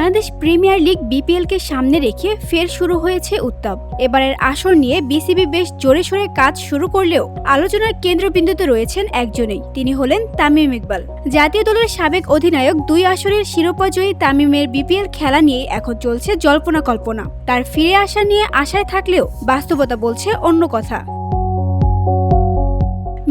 Bangladesh premier league বিপিএলকে সামনে রেখে ফের শুরু হয়েছে উত্তাপ। এবারের আসর নিয়ে বিসিবি বেশ জোরে সোরে কাজ শুরু করলেও আলোচনার কেন্দ্রবিন্দুতে রয়েছেন একজনই, তিনি হলেন তামিম ইকবাল। জাতীয় দলের সাবেক অধিনায়ক, 2 আসরের শিরোপাজয়ী তামিমের বিপিএল খেলা নিয়ে এখন চলছে জল্পনা কল্পনা। তার ফিরে আসা নিয়ে আশায় থাকলেও বাস্তবতা বলছে অন্য কথা।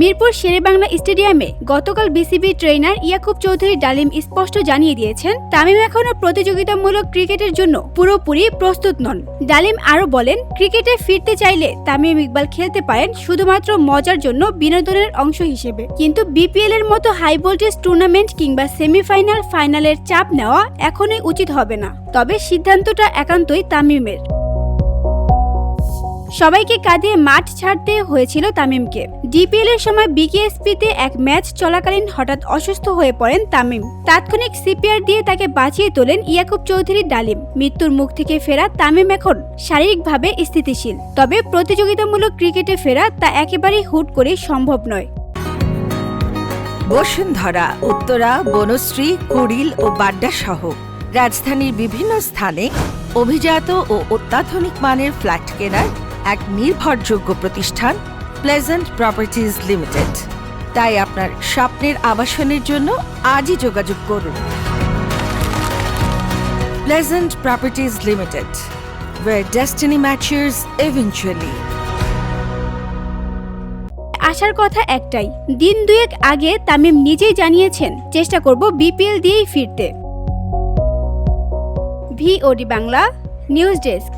মিরপুর শেরেবাংলা স্টেডিয়ামে গতকাল বিসিবি ট্রেনার ইয়াকুব চৌধুরী ডালিম স্পষ্ট জানিয়ে দিয়েছেন, তামিম এখনও প্রতিযোগিতামূলক ক্রিকেটের জন্য পুরোপুরি প্রস্তুত নন। ডালিম আরও বলেন, ক্রিকেটে ফিরতে চাইলে তামিম ইকবাল খেলতে পারেন শুধুমাত্র মজার জন্য, বিনোদনের অংশ হিসেবে। কিন্তু বিপিএল এর মতো হাই ভোল্টেজ টুর্নামেন্ট কিংবা সেমিফাইনাল, ফাইনালের চাপ নেওয়া এখনই উচিত হবে না। তবে সিদ্ধান্তটা একান্তই তামিমের। সবাইকে কাঁদিয়ে মাঠ ছাড়তে হয়েছিল তামিমকে। ডিপিএল এর সময় বিকেএসপিতে এক ম্যাচ চলাকালীন হঠাৎ অসুস্থ হয়ে পড়েন তামিম। তাৎক্ষণিক সিপিআর দিয়ে তাকে বাঁচিয়ে তোলেন ইয়াকুব চৌধুরী ডালিম। মৃত্যুর মুখ থেকে ফেরা তামিম এখন শারীরিকভাবে স্থিতিশীল, তবে প্রতিযোগিতামূলক ক্রিকেটে ফেরা তা একেবারেই হুট করে সম্ভব নয়। বসুন্ধরা, উত্তরা, বনশ্রী, কুড়িল ও বাড্ডা সহ রাজধানীর বিভিন্ন স্থানে অভিজাত ও অত্যাধুনিক মানের ফ্ল্যাট কেনার এক নির্ভরযোগ্য প্রতিষ্ঠান প্লেজেন্ট প্রপার্টিজ লিমিটেড। তাই আপনার স্বপ্নের আবাসনের জন্য আজই যোগাযোগ করুন। Pleasant properties limited, where destiny matches eventually. আসার কথা একটাই, দিন দুয়েক আগে তামিম নিজেই জানিয়েছেন, চেষ্টা করব বিপিএল দিয়েই ফিরতে। VOD Bangla news desk.